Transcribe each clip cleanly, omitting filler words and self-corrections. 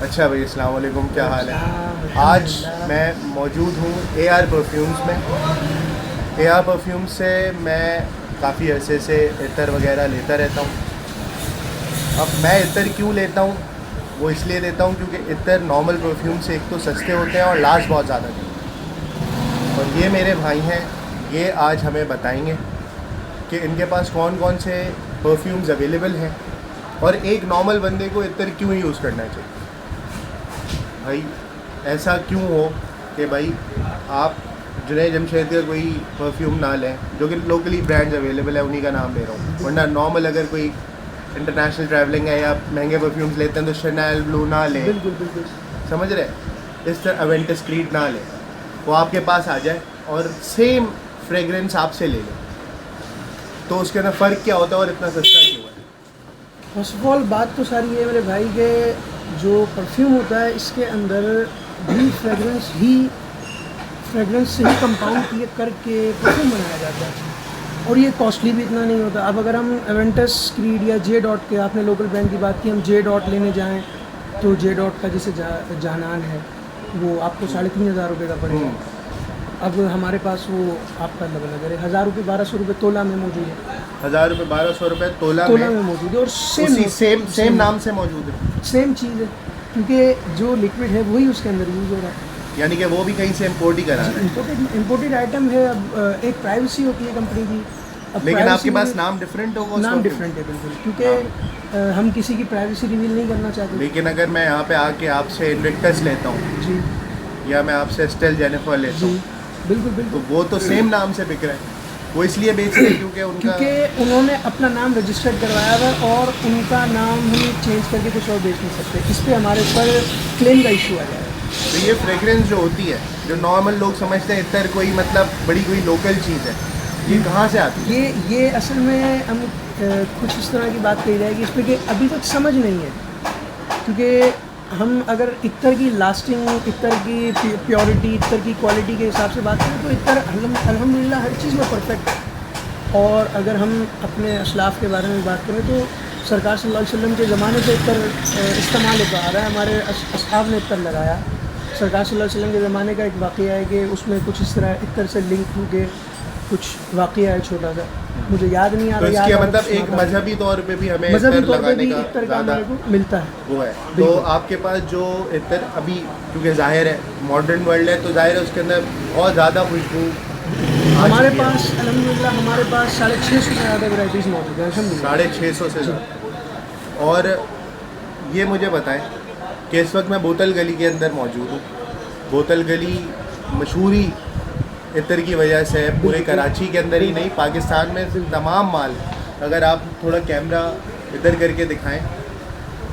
अच्छा भाई, अस्सलाम वालेकुम, क्या हाल है। आज मैं मौजूद हूँ AR परफ्यूम्स में। AR परफ्यूम्स से मैं काफ़ी अरसे से इतर वगैरह लेता रहता हूँ। अब मैं इतर क्यों लेता हूँ, वो इसलिए लेता हूँ क्योंकि इतर नॉर्मल परफ्यूम से एक तो सस्ते होते हैं और लास्ट बहुत ज़्यादा देते हैं। और ये मेरे भाई हैं, ये आज हमें बताएंगे कि इनके पास कौन कौन से परफ्यूम्स अवेलेबल हैं और एक नॉर्मल बंदे को इतर क्यों यूज़ करना चाहिए। भाई ऐसा क्यों हो कि भाई आप जुनैद जमशेद का कोई परफ्यूम ना लें, जो कि लोकली ब्रांड्स अवेलेबल है उन्हीं का नाम ले रहा हूँ, वरना नॉर्मल अगर कोई इंटरनेशनल ट्रैवलिंग है या महंगे परफ्यूम्स लेते हैं तो शनैल ब्लू ना लें। बिल्कुल बिल्कुल समझ रहे, इस तरह अवेंटस क्रीड ना लें, वो आपके पास आ जाए और सेम फ्रेगरेंस आपसे ले लें, तो उसके अंदर फ़र्क क्या होता है और इतना सस्ता क्यों है। फर्स्ट ऑफ ऑल बात तो सारी है मेरे भाई के, जो परफ्यूम होता है इसके अंदर भी फ्रेगरेंस से ही कंपाउंड किए करके परफ्यूम बनाया जाता है और ये कॉस्टली भी इतना नहीं होता। अब अगर हम एवेंटस क्रीड या जे डॉट के, आपने लोकल ब्रांड की बात की, हम जे डॉट लेने जाएँ तो जे डॉट का जैसे जानान है वो आपको 3,500 रुपये का पड़ेगा। अब हमारे पास वो आपका अलग है 1,000 रुपये 1,200 रुपये तोला में मौजूद है। 1,000 रुपये 1,200 रुपये तोला में मौजूद है और सेम नाम से मौजूद है, सेम चीज़ है, क्योंकि जो लिक्विड है वही उसके अंदर यूज़ हो रहा है। यानी कि वो भी कहीं से इम्पोर्ट ही करा रहे हैं। इम्पोर्टेड आइटम है। अब एक प्राइवेसी होती है कंपनी की। अब लेकिन आपके पास में नाम डिफरेंट होगा, नाम डिफरेंट है बिल्कुल, क्योंकि हम किसी की प्राइवेसी रिवील नहीं करना चाहते। लेकिन अगर मैं यहाँ पे आके आपसे इन्विक्टस लेता हूँ जी, या मैं आपसे स्टेल जेनिफर लेता जी हूँ, बिल्कुल तो बिल्कुल, वो तो सेम नाम से बिक रहे हैं। वो इसलिए बेच रहे हैं क्योंकि उन्होंने अपना नाम रजिस्टर्ड करवाया हुआ और उनका नाम हम चेंज करके कुछ और बेच नहीं सकते। इस पर हमारे ऊपर क्लेम का इशू आ जाएगा। तो ये फ्रेग्रेंस जो होती है, जो नॉर्मल लोग समझते हैं इतर कोई मतलब बड़ी कोई लोकल चीज़ है, ये कहाँ से आती है? ये असल में हम कुछ इस तरह की बात कही जाएगी इस पर कि अभी तक समझ नहीं है, क्योंकि हम अगर इत्तर की लास्टिंग, इत्तर की प्योरिटी, इत्तर की क्वालिटी के हिसाब से बात करें तो इत्तर अल्हम्दुलिल्लाह हर चीज़ में परफेक्ट है। और अगर हम अपने असलाफ़ के बारे में बात करें तो सरकार सल्लल्लाहु अलैहि वसल्लम के ज़माने से इत्तर इस्तेमाल होता आ रहा है। हमारे असहाब ने इत्तर लगाया। सरकार सल्लल्लाहु अलैहि वसल्लम के ज़माने का एक वाक़या है कि उसमें कुछ इस तरह इत्तर से लिंक हो के कुछ वाक़या है छोटा सा, मुझे याद नहीं आ तो रहा। इसके मतलब एक मजहबी तौर पे भी हमें इतर लगाने का ज़्यादा मिलता है वो है। तो आपके पास जो इतर अभी, क्योंकि जाहिर है मॉडर्न वर्ल्ड है, तो जाहिर है उसके अंदर बहुत ज़्यादा खुशबू हमारे पास अल्हम्दुलिल्लाह हमारे पास 650 से ज़्यादा वैराइटीज़ मौजूद है। 650 से ज़्यादा। और ये मुझे बताएं कि इस वक्त मैं बोतल गली के अंदर मौजूद हूँ। बोतल गली मशहूरी इतर की वजह से है, पूरे कराची के अंदर ही नहीं, पाकिस्तान में तमाम माल। अगर आप थोड़ा कैमरा इधर करके दिखाएं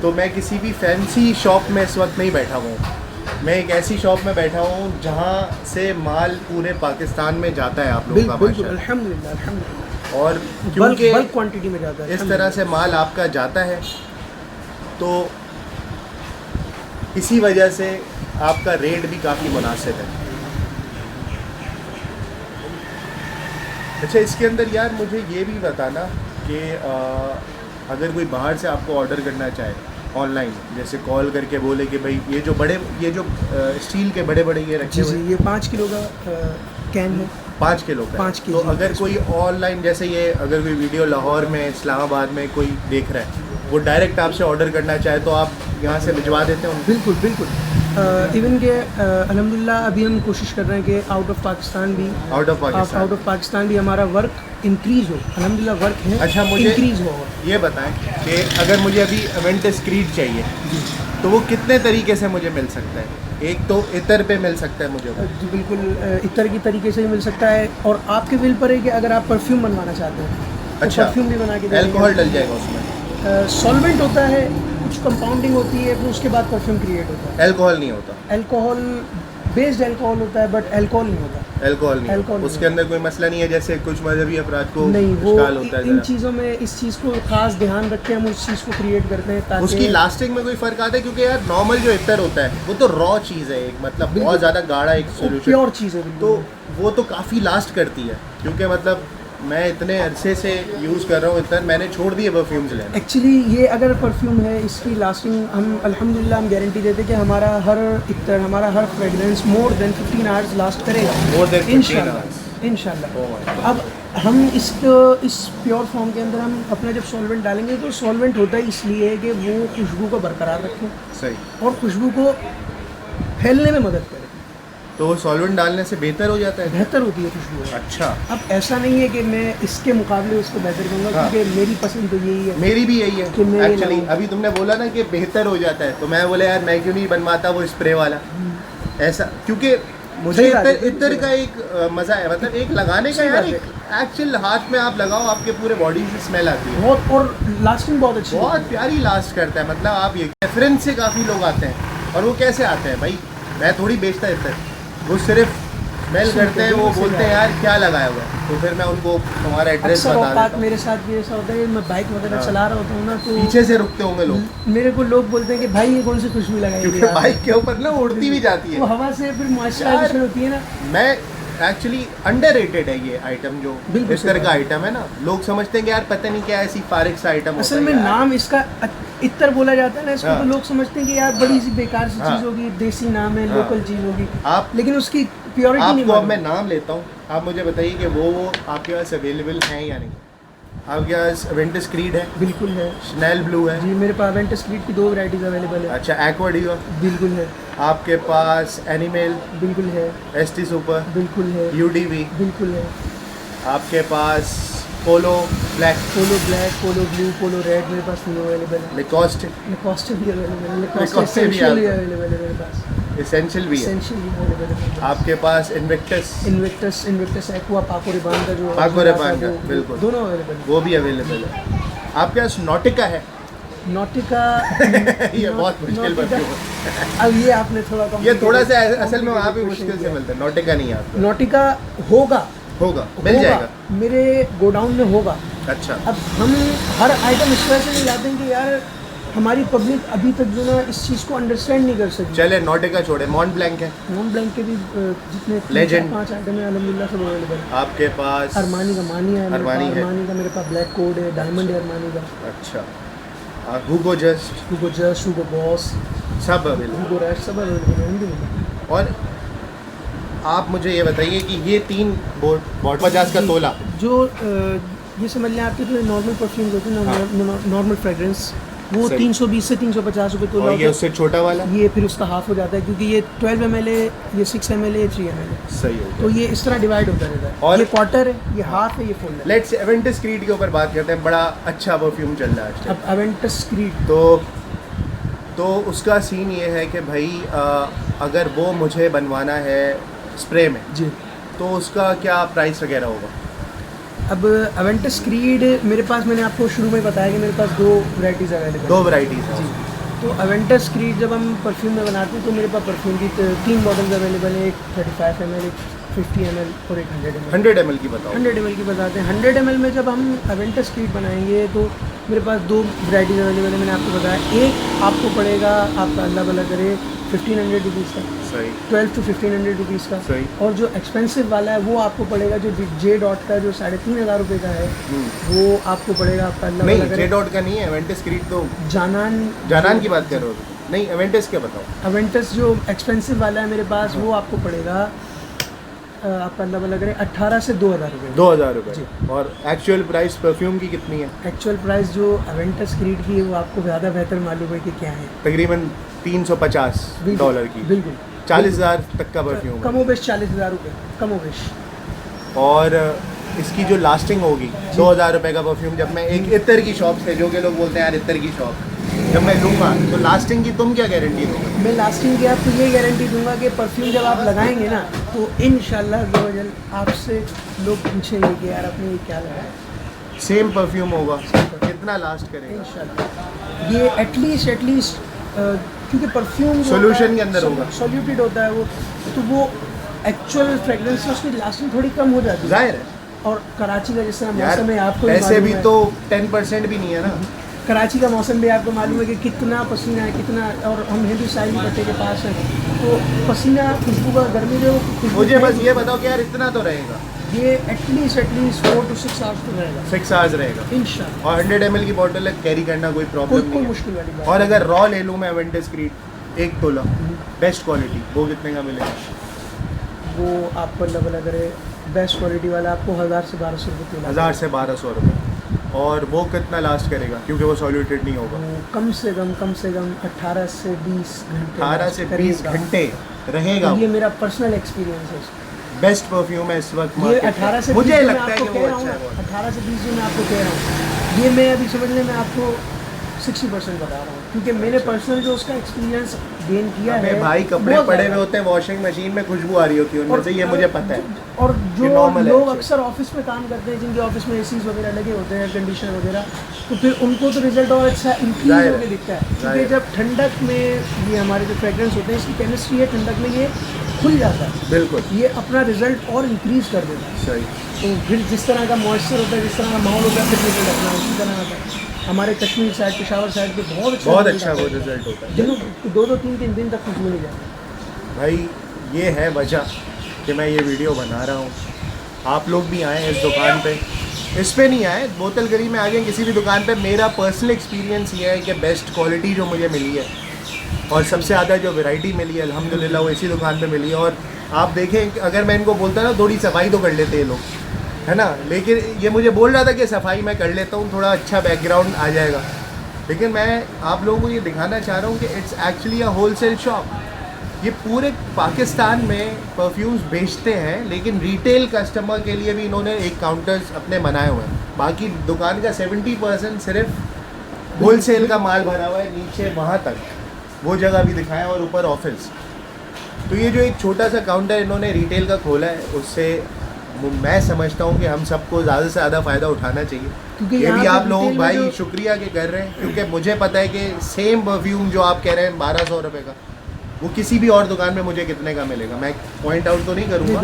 तो मैं किसी भी फैंसी शॉप में इस वक्त नहीं बैठा हुआ हूँ। मैं एक ऐसी शॉप में बैठा हूँ जहाँ से माल पूरे पाकिस्तान में जाता है आप लोगों का, माशाल्लाह। अल्हम्दुलिल्लाह अल्हम्दुलिल्लाह। और क्योंकि बल्क क्वांटिटी में जाता है, इस तरह से माल आपका जाता है, तो इसी वजह से आपका रेट भी काफ़ी मुनासिब है। अच्छा, इसके अंदर यार मुझे ये भी बताना कि अगर कोई बाहर से आपको ऑर्डर करना चाहे ऑनलाइन, जैसे कॉल करके बोले कि भाई ये जो स्टील के बड़े बड़े ये रखे हुए, ये 5 किलो का कैन है, 5 किलो का 5 तो अगर कोई ऑनलाइन, जैसे ये अगर कोई वीडियो लाहौर में, इस्लामाबाद में कोई देख रहा है, वो डायरेक्ट आपसे ऑर्डर करना चाहे तो आप यहाँ से भिजवा देते हैं? बिल्कुल बिल्कुल। इवन के अल्हम्दुलिल्लाह अभी हम कोशिश कर रहे हैं कि आउट ऑफ पाकिस्तान भी हमारा वर्क इंक्रीज़ हो। अल्हम्दुलिल्लाह वर्क है। अच्छा, मुझे इंक्रीज़ हो। ये बताएं कि अगर मुझे अभी अवेंटस क्रीड चाहिए तो वो कितने तरीके से मुझे मिल सकता है? एक तो इतर पे मिल सकता है मुझे वो? जी बिल्कुल, इतर की तरीके से ही मिल सकता है और आपके बिल पर है कि अगर आप परफ्यूम बनवाना चाहते हैं तो अच्छा, परफ्यूम भी बना के अल्कोहल डल जाएगा उसमें? सॉल्वेंट होता है, कुछ कंपाउंडिंग होती है, फिर उसके बाद परफ्यूम क्रिएट होता है। अल्कोहल नहीं होता? अल्कोहल बेस्ड अल्कोहल होता है, बट अल्कोहल नहीं होता। अल्कोहल नहीं होता। उसके अंदर कोई मसला नहीं है, जैसे कुछ मजहबी अफराद को नहीं, वो इश्काल होता है इन चीज़ों में इस चीज़ को खास ध्यान रख के हम उस चीज़ को क्रिएट करते हैं ताकि उसकी लास्टिंग में कोई फ़र्क आता है? क्योंकि यार नॉर्मल जो इतर होता है वो तो रॉ चीज़ है, एक मतलब बहुत ज़्यादा गाढ़ा एक सोल्यूशन, प्योर चीज़ है, तो वो तो काफ़ी लास्ट करती है, क्योंकि मतलब मैं इतने अरसे से यूज़ कर रहा हूँ इतना, मैंने छोड़ दिए परफ्यूम्स लेना। एक्चुअली ये अगर परफ्यूम है, इसकी लास्टिंग हम अल्हम्दुलिल्लाह हम गारंटी देते हैं कि हमारा हर इत्तर, हमारा हर fragrance more than 15 hours last करेगा, More than 15 इंशाल्लाह hours. इंशाल्लाह। Oh my अब हम इस प्योर फॉर्म के अंदर हम अपना जब सॉल्वेंट डालेंगे तो सॉल्वेंट होता है इसलिए है कि वो खुशबू को बरकरार रखें सही। और खुशबू को फैलने में मदद करे, तो सॉल्वेंट डालने से बेहतर हो जाता है? बेहतर होती है खुशबू। अच्छा। अब ऐसा नहीं है कि मैं इसके मुकाबले उसको बेहतर कहूँगा, हाँ। क्योंकि मेरी पसंद तो यही है। मेरी भी यही है कि मैं ये एक्चुअली। लगाऊं। अभी तुमने बोला ना कि बेहतर हो जाता है, तो मैं बोला यार मैं क्यों नहीं बनवाता वो स्प्रे वाला ऐसा, क्योंकि मुझे सही बात है, इतर सही का एक मज़ा है, मतलब एक लगाने का सही यार, बात एक एक्चुअल हाथ में आप लगाओ आपके पूरे बॉडी से स्मेल आती है, बहुत, और लास्टिंग बहुत अच्छी बहुत होती है। प्यारी लास्ट करता है। मतलब आप ये रेफरेंस से काफ़ी लोग आते हैं, और वो कैसे आते हैं भाई, मैं थोड़ी बेचता इतर, वो सिर्फ स्मेल करते हैं, वो बोलते हैं यार क्या लगाया हुआ है, तो फिर मैं उनको तुम्हारा एड्रेस अक्सर बता औकात देता हूँ। मेरे साथ भी ऐसा होता है, मैं बाइक वगैरह हाँ। चला रहा होता हूँ ना, तो पीछे से रुकते होंगे लोग, मेरे को लोग बोलते हैं कि भाई ये कौन सी खुशबू लगाई क्योंकि है बाइक के ऊपर ना उड़ती भी जाती वो है। हवा से फिर मॉइस्चराइजेशन होती है ना। मैं एक्चुअली अंडररेटेड है ये आइटम, जो बिल्कुल इस तरह सही का आइटम है ना, लोग समझते हैं कि यार पता नहीं क्या ऐसी फारिग सा आइटम असल में नाम इसका इत्तर बोला जाता है ना इसको, हाँ। तो लोग समझते हैं कि यार बड़ी सी बेकार सी हाँ। चीज़ होगी, देसी नाम है, हाँ। लोकल चीज़ होगी, आप लेकिन उसकी प्योरिटी नहीं आपको अब मालूम। मैं नाम लेता हूँ, आप मुझे बताइए कि वो आपके पास अवेलेबल हैं या नहीं। आपके पास वेंटस क्रीड है, बिल्कुल है स्नेल ब्लू है, जी, मेरे पास वेंटस क्रीड की 2 वैराइटीज़ अवेलेबल है। अच्छा एक्वाडियो, बिल्कुल है, आपके पास एनिमल, बिल्कुल है, एसटी सुपर, बिल्कुल है, यूडीवी, बिल्कुल है। आपके पास पोलो ब्लैक, पोलो ब्लैक, पोलो ब्लू, पोलो रेड मेरे पास तीनों अवेलेबल है। लिकॉस्ट, लेकॉस्टे भी अवेलेबल है, लेकॉस्टे लेकॉस्टे भी भी है। अवेलेबल है मेरे पास, एसेंशियल भी है। एसेंशियल भी अवेलेबल है मेरे पास। आपके पास इन्वेक्टस, इन्वेक्टस एक्वा पाको रिबान का जो पाको original रिबान आता है, का, वो बिल्कुल। दोनों अवेलेबल है। वो भी अवेलेबल है। आपके पास नॉटिका है। नॉटिका ये बहुत मुश्किल नॉटिका- परफ्यूम है। अब ये आपने थोड़ा ये थोड़ा सा असल में complicated वहाँ पे question मुश्किल से किया। मिलता है, नॉटिका नहीं है आपको। नॉटिका होगा, मिल जाएगा। मेरे गोडाउन में होगा। अच्छा, अब हम हर आइटम इस वजह से नहीं लाते हैं कि यार हमारी पब्लिक अभी तक जो ना इस चीज़ को अंडरस्टैंड नहीं कर सकी। चले नॉटिका छोड़े, मॉन्ट ब्लैंक है। नॉन ब्लैंक के भी जितने Legend। 5 आइटम है अल्हम्दुलिल्लाह सब अवेलेबल है। आपके पास अरमानी का मानिया है, अरमानी है। अरमानी का मेरे पास ब्लैक कोड है, डायमंड है अरमानी का, अच्छा, हुगो जस्ट, हुगो जस्ट, हुगो बॉस, सब अवेलेबल। हुगो रैश सब अवेलेबल है अल्हम्दुलिल्लाह। और आप मुझे ये बताइए कि ये 3 बॉट 50 का तोला, जो ये समझ लें आपके जो नॉर्मल परफ्यूम होते हैं ना, नॉर्मल फ्रेग्रेंस, वो सही। 320 से 350 रुपये तोला और ये होता उससे छोटा वाला है। ये फिर उसका हाफ हो जाता है, क्योंकि ये 12 ml है, ये 6 ml है, ये 3 ml है, सही हो तो ये इस तरह डिवाइड होता रहता है। और- ये क्वार्टर है, ये हाफ है, ये फुल है। लेट्स एवेंटस क्रीड के ऊपर बात करते हैं। बड़ा अच्छा परफ्यूम चल रहा है आजकल। अब अवेंटस क्रीड, तो उसका सीन ये है कि भाई अगर वो मुझे बनवाना है स्प्रे में, जी, तो उसका क्या प्राइस वगैरह होगा? अब अवेंटस क्रीड मेरे पास, मैंने आपको शुरू में बताया कि मेरे पास 2 वैराइटीज़ अवेलेबल 2 वैराइटीज़ हैं। जी, तो अवेंटस क्रीड जब हम परफ्यूम में बनाते हैं तो मेरे पास परफ्यूम की 3 मॉडल्स अवेलेबल है, एक 35 ml, एक 50 ml और एक 100 ml। 100 ml की बताओ। 100 ml की बताते हैं। 100 ml में जब हम अवेंटस क्रीड बनाएंगे तो मेरे पास 2 वैराइटीज़ अवेलेबल है, मैंने आपको बताया। एक आपको पड़ेगा, आपका अल्लाह भला करे, 1500 रुपीज़ का, सही 12 to 1500 रुपीज़ का। सही। और जो एक्सपेंसिव वाला है वो आपको पड़ेगा, जो जे डॉट का जो 3500 रुपये का है, वो आपको पड़ेगा आपका अल्लाह भला नहीं, करे, जे डॉट का नहीं है, एवेंटस क्रीड तो जानान की बात कर रहे हो। नहीं, एवेंटस क्या बताओ। अवेंटस जो एक्सपेंसिव वाला है मेरे पास, वो आपको पड़ेगा आपका अल्लाह भला करे 18 से 2000 रुपये। 2000 रुपये। जी। और एक्चुअल प्राइस परफ्यूम की कितनी है? एक्चुअल प्राइस जो अवेंटस क्रीड की है वो आपको ज़्यादा बेहतर मालूम है कि क्या है। तकरीबन $350 की, बिल्कुल 40,000 तक का परफ्यूम है। कमोबेश 40,000 रुपये कमोबेश। और इसकी जो लास्टिंग होगी, 2000 रुपये का परफ्यूम जब मैं एक इत्र की शॉप से, जो कि लोग बोलते हैं यार इत्र की शॉप, जब मैं लूँगा तो लास्टिंग की तुम क्या गारंटी दोगे? मैं लास्टिंग की आपको ये गारंटी दूंगा कि परफ्यूम जब आप लगाएंगे ना तो इंशाल्लाह आपसे लोग पूछेंगे कि यार आपने ये क्या लगाया। सेम परफ्यूम होगा, कितना लास्ट करेगा? इंशाल्लाह ये एटलीस्ट क्योंकि परफ्यूम Solution के अंदर होगा। सॉल्यूटेड होता है वो, तो वो एक्चुअल फ्रेगरेंस से उसकी लास्टिंग थोड़ी कम हो जाती है। जाहिर है और कराची का जिस तरह यार, मौसम है आपको ऐसे भी मालूम है। तो 10% भी नहीं है ना। कराची का मौसम भी आपको मालूम है कि कितना पसीना है, कितना, और हम हिंदू साहिल पट्टे के पास हैं, तो पसीना खुशबू का गर्मी जो खुशबू मुझे है, बस ये बताओ कि यार इतना तो रहेगा, ये एटलीस्ट 4 to 6 आवर्स तो रहेगा 6 आवर्स रहेगा। इंशाल्लाह। और 100 ml की बॉटल है, कैरी करना कोई प्रॉब्लम कोई नहीं है। मुश्किल वाली बात और नहीं। अगर रॉ ले लूँ मैं अवेंटिस क्रीड 1 तोला बेस्ट क्वालिटी, वो कितने का मिलेगा? वो आपको अल्लाह भला करे, बेस्ट क्वालिटी वाला आपको 1000 से 1200 रुपये किलो। 1000 से 1200 रुपये। और वो कितना लास्ट करेगा, क्योंकि वो सॉल्यूटेड नहीं होगा? वो कम से कम 18 से 20 घंटे 18 से 20 करेगा। घंटे रहेगा। ये मेरा पर्सनल एक्सपीरियंस है। बेस्ट परफ्यूम है इस वक्त ये market में। 18 से 20 मुझे जो मैं लगता है आपको कि कह वो रहा हूँ अच्छा ना, है। 18 से 20 जो मैं आपको कह रहा हूँ, ये मैं अभी समझ लें मैं आपको 60% बता रहा हूँ, क्योंकि मैंने पर्सनल जो उसका एक्सपीरियंस गेन किया अबे है। भाई कपड़े बहुत पड़े ज़्यादा। हुए होते हैं वॉशिंग मशीन में, खुशबू आ रही होती है उनमें से, ये मुझे पता है। और जो ये normal है लोग actually। अक्सर ऑफिस में काम करते हैं, जिनके ऑफिस में एसीज वगैरह लगे होते हैं, एयर कंडीशनर वगैरह, तो फिर उनको तो रिजल्ट और अच्छा इंक्रीज जाहिर होकर है, दिखता है, क्योंकि जाहिर है। जब ठंडक में ये हमारे जो फ्रेग्रेंस होते हैं, इसकी केमिस्ट्री है, ठंडक में ये खुल जाता है, बिल्कुल ये अपना रिजल्ट और इंक्रीज कर देता है। सही। तो फिर जिस तरह का मॉइस्चर होता है, जिस तरह का माहौल होता है, फिर रिजल्ट अपना उसी तरह आता है। हमारे कश्मीर साइड, पेशावर साइड पे बहुत अच्छा बहुत result अच्छा आता वो है। रिजल्ट होता है। जिनको 2-3 दिन तक खुशबू नहीं जाती। भाई ये है वजह कि मैं ये वीडियो बना रहा हूँ। आप लोग भी आएँ इस दुकान पे, इस पे नहीं आए, बोतल गली में आ गए किसी भी दुकान पे। मेरा पर्सनल एक्सपीरियंस ये है कि बेस्ट क्वालिटी जो मुझे मिली है और सबसे ज़्यादा जो वैरायटी मिली है अल्हम्दुलिल्लाह वो इसी दुकान पे मिली है। और आप देखें कि अगर मैं इनको बोलता ना थोड़ी सफाई तो कर लेते ये लोग, है ना, लेकिन ये मुझे बोल रहा था कि सफाई मैं कर लेता हूँ, थोड़ा अच्छा बैकग्राउंड आ जाएगा, लेकिन मैं आप लोगों को ये दिखाना चाह रहा हूँ कि it's actually a wholesale shop. ये पूरे पाकिस्तान में परफ्यूम्स बेचते हैं, लेकिन रिटेल कस्टमर के लिए भी इन्होंने एक काउंटर्स अपने बनाए हुए हैं। बाकी दुकान का 70% सिर्फ होलसेल का माल भरा हुआ है, नीचे वहाँ तक वो जगह भी दिखाया और ऊपर ऑफिस। तो ये जो एक छोटा सा काउंटर इन्होंने रिटेल का खोला है, उससे मैं समझता हूँ कि हम सबको ज़्यादा से ज़्यादा फ़ायदा उठाना चाहिए। क्योंकि ये यहाँ भी पे आप लोग retail में भाई जो- शुक्रिया के कर रहे हैं, क्योंकि मुझे पता है कि सेम परफ्यूम जो आप कह रहे हैं 1200 रुपये का, वो किसी भी और दुकान में मुझे कितने का मिलेगा। मैं पॉइंट आउट तो नहीं करूँगा,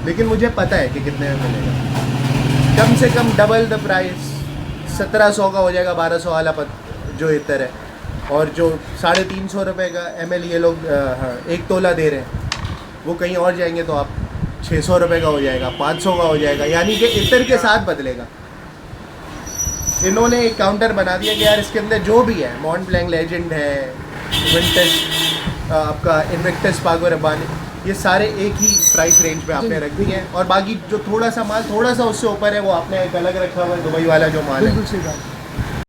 लेकिन मुझे पता है कि कितने में मिलेगा। कम से कम डबल द प्राइस 1700 का हो जाएगा 1200 वाला जो इतर है, और जो 350 रुपये का ML ये लोग 1 तोला दे रहे हैं, वो कहीं और जाएंगे तो आप 600 रुपये का हो जाएगा, 500 का हो जाएगा, यानी कि इतर के साथ बदलेगा। इन्होंने एक काउंटर बना दिया कि यार इसके अंदर जो भी है, मॉन्ट ब्लैंक लेजेंड है, विंटेज आपका इन्वेक्टस पागो रबानी, ये सारे एक ही प्राइस रेंज पे आपने रख दिए हैं, और बाकी जो थोड़ा सा माल थोड़ा सा उससे ऊपर है वो आपने एक अलग रखा हुआ है, दुबई वाला जो माल है। बिल्कुल सही बात।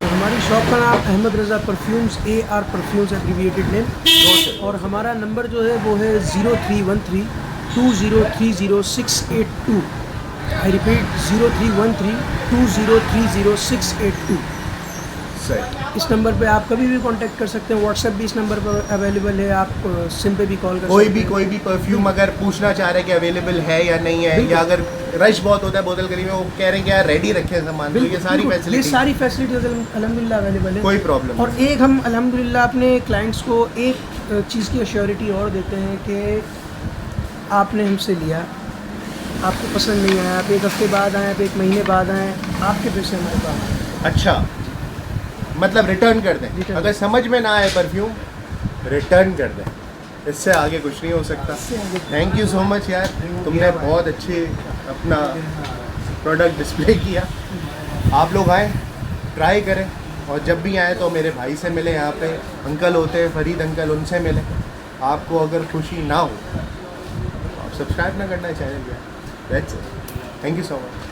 तो हमारी शॉप का नाम Ahmed Raza perfumes, AR perfumes abbreviated name, और हमारा नंबर जो है वो है 0313 2030 682। I repeat 0313 2030 682। सही। इस नंबर पे आप कभी भी कांटेक्ट कर सकते हैं। व्हाट्सएप भी इस नंबर पर अवेलेबल है, आप सिम पे भी कॉल कर सकते हैं। कोई भी परफ्यूम अगर पूछना चाह रहे हैं कि अवेलेबल है या नहीं है, या अगर रश बहुत होता है बोतल गली में, वो कह रहे हैं कि यार रेडी रखे सामान, तो ये सारी बिल्कुल, ये फैसिलिटी, सारी फैसिलिटीज अल्हम्दुलिल्लाह अवेलेबल है। कोई प्रॉब्लम और एक हम अल्हम्दुलिल्लाह अपने क्लाइंट्स को एक चीज़ की अश्योरिटी और देते हैं कि आपने हमसे लिया, आपको पसंद नहीं आया, आप 1 हफ्ते बाद आएँ, आप 1 महीने बाद आएँ, आपके पैसे हमारे पास आएँ। अच्छा, मतलब रिटर्न कर दें, Return। अगर समझ में ना आए परफ्यूम रिटर्न कर दें, इससे आगे कुछ नहीं हो सकता। इससे आगे- थैंक यू सो मच यार, तुमने बहुत अच्छे अपना प्रोडक्ट डिस्प्ले किया। आप लोग आएँ, ट्राई करें, और जब भी आएँ तो मेरे भाई से मिले, यहाँ पे अंकल होते हैं फरीद अंकल, उनसे मिले। आपको अगर खुशी ना हो तो आप सब्सक्राइब ना करना चैनल पे। That's it, thank you so much.